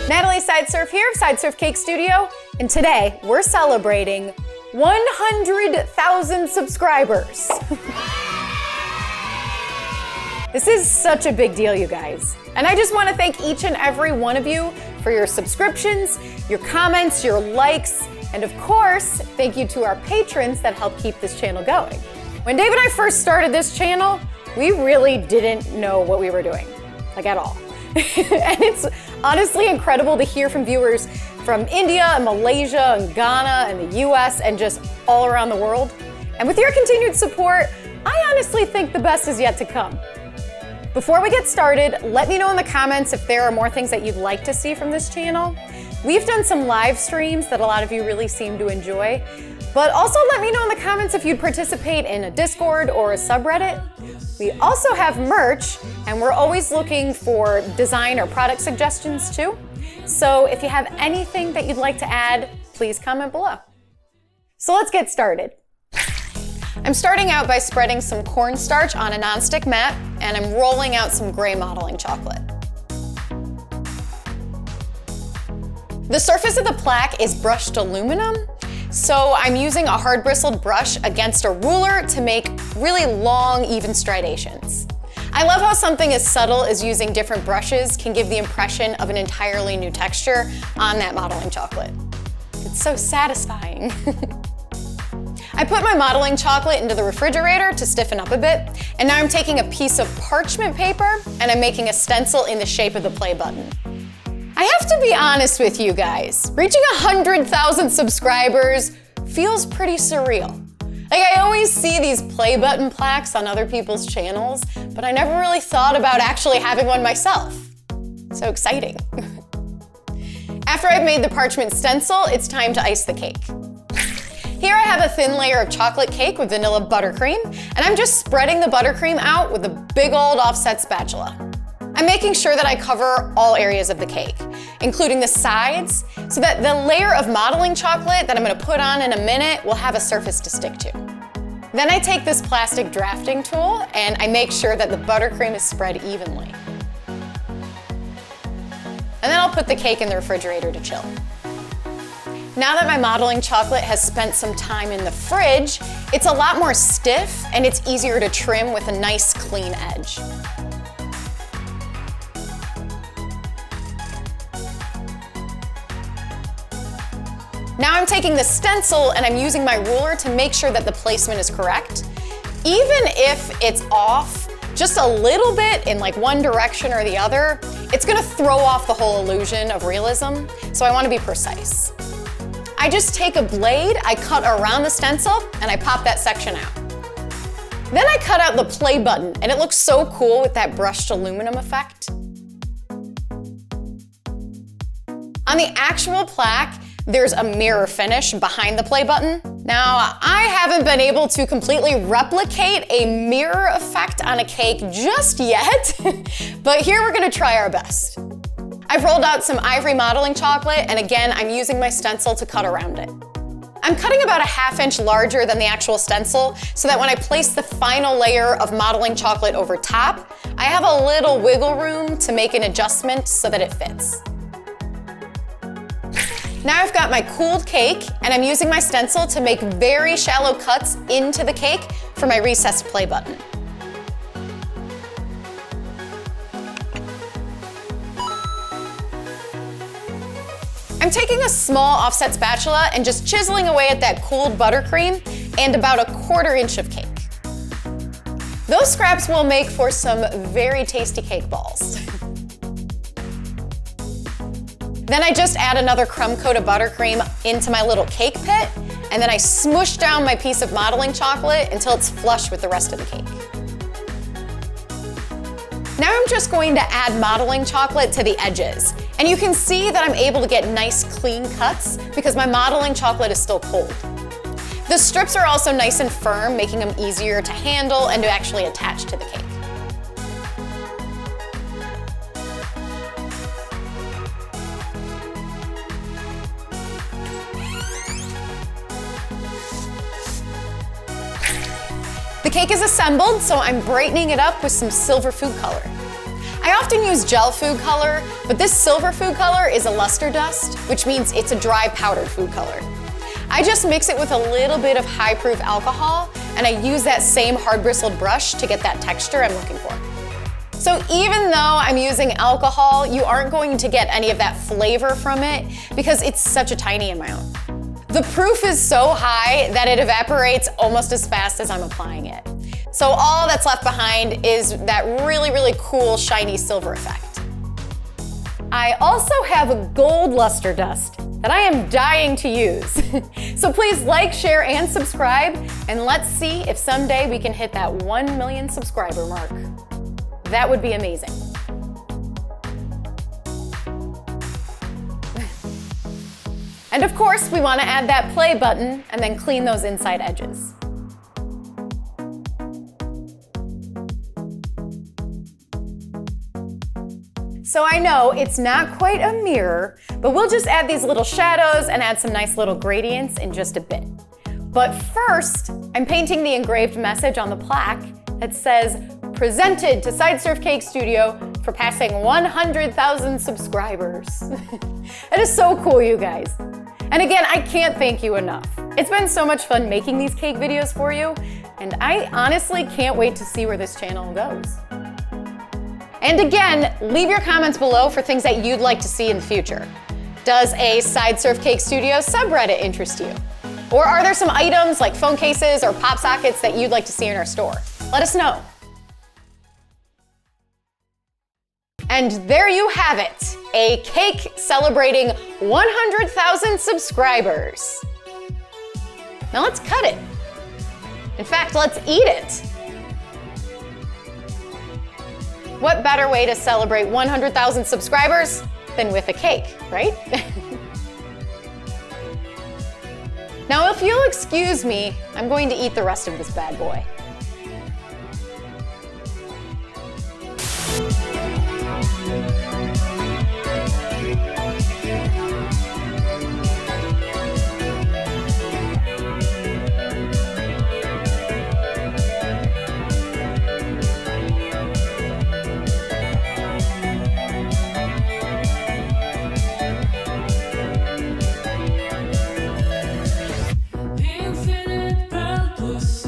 Natalie Sideserf here of Sideserf Cake Studio, and today we're celebrating 100,000 subscribers. This is such a big deal, you guys. And I just want to thank each and every one of you for your subscriptions, your comments, your likes, and of course, thank you to our patrons that help keep this channel going. When Dave and I first started this channel, we really didn't know what we were doing, like at all. And it's honestly incredible to hear from viewers from India and Malaysia and Ghana and the US and just all around the world. And with your continued support, I honestly think the best is yet to come. Before we get started, let me know in the comments if there are more things that you'd like to see from this channel. We've done some live streams that a lot of you really seem to enjoy, but also let me know in the comments if you'd participate in a Discord or a subreddit. We also have merch, and we're always looking for design or product suggestions too. So if you have anything that you'd like to add, please comment below. So let's get started. I'm starting out by spreading some cornstarch on a nonstick mat, and I'm rolling out some gray modeling chocolate. The surface of the plaque is brushed aluminum, so I'm using a hard bristled brush against a ruler to make really long, even striations. I love how something as subtle as using different brushes can give the impression of an entirely new texture on that modeling chocolate. It's so satisfying. I put my modeling chocolate into the refrigerator to stiffen up a bit, and now I'm taking a piece of parchment paper and I'm making a stencil in the shape of the play button. I have to be honest with you guys, reaching 100,000 subscribers feels pretty surreal. Like, I always see these play button plaques on other people's channels, but I never really thought about actually having one myself. So exciting. After I've made the parchment stencil, it's time to ice the cake. Here I have a thin layer of chocolate cake with vanilla buttercream, and I'm just spreading the buttercream out with a big old offset spatula. I'm making sure that I cover all areas of the cake, including the sides, so that the layer of modeling chocolate that I'm gonna put on in a minute will have a surface to stick to. Then I take this plastic drafting tool and I make sure that the buttercream is spread evenly. And then I'll put the cake in the refrigerator to chill. Now that my modeling chocolate has spent some time in the fridge, it's a lot more stiff and it's easier to trim with a nice clean edge. Now I'm taking the stencil and I'm using my ruler to make sure that the placement is correct. Even if it's off just a little bit in like one direction or the other, it's gonna throw off the whole illusion of realism, so I wanna be precise. I just take a blade, I cut around the stencil, and I pop that section out. Then I cut out the play button, and it looks so cool with that brushed aluminum effect. On the actual plaque, there's a mirror finish behind the play button. Now, I haven't been able to completely replicate a mirror effect on a cake just yet, but here we're gonna try our best. I've rolled out some ivory modeling chocolate, and again, I'm using my stencil to cut around it. I'm cutting about a ½ inch larger than the actual stencil so that when I place the final layer of modeling chocolate over top, I have a little wiggle room to make an adjustment so that it fits. Now I've got my cooled cake, and I'm using my stencil to make very shallow cuts into the cake for my recessed play button. I'm taking a small offset spatula and just chiseling away at that cooled buttercream and about a ½ inch of cake. Those scraps will make for some very tasty cake balls. Then I just add another crumb coat of buttercream into my little cake pit, and then I smoosh down my piece of modeling chocolate until it's flush with the rest of the cake. Now I'm just going to add modeling chocolate to the edges, and you can see that I'm able to get nice clean cuts because my modeling chocolate is still cold. The strips are also nice and firm, making them easier to handle and to actually attach to the cake. The cake is assembled, so I'm brightening it up with some silver food color. I often use gel food color, but this silver food color is a luster dust, which means it's a dry powdered food color. I just mix it with a little bit of high proof alcohol, and I use that same hard bristled brush to get that texture I'm looking for. So even though I'm using alcohol, you aren't going to get any of that flavor from it because it's such a tiny amount. The proof is so high that it evaporates almost as fast as I'm applying it. So all that's left behind is that really, really cool shiny silver effect. I also have a gold luster dust that I am dying to use. So please like, share, and subscribe, and let's see if someday we can hit that 1 million subscriber mark. That would be amazing. And of course, we want to add that play button and then clean those inside edges. So I know it's not quite a mirror, but we'll just add these little shadows and add some nice little gradients in just a bit. But first, I'm painting the engraved message on the plaque that says, "Presented to Sideserf Cake Studio for passing 100,000 subscribers." That is so cool, you guys. And again, I can't thank you enough. It's been so much fun making these cake videos for you, and I honestly can't wait to see where this channel goes. And again, leave your comments below for things that you'd like to see in the future. Does a Sideserf Cake Studio subreddit interest you? Or are there some items like phone cases or pop sockets that you'd like to see in our store? Let us know. And there you have it, a cake celebrating 100,000 subscribers. Now let's cut it. In fact, let's eat it. What better way to celebrate 100,000 subscribers than with a cake, right? Now, if you'll excuse me, I'm going to eat the rest of this bad boy. Infinite purpose.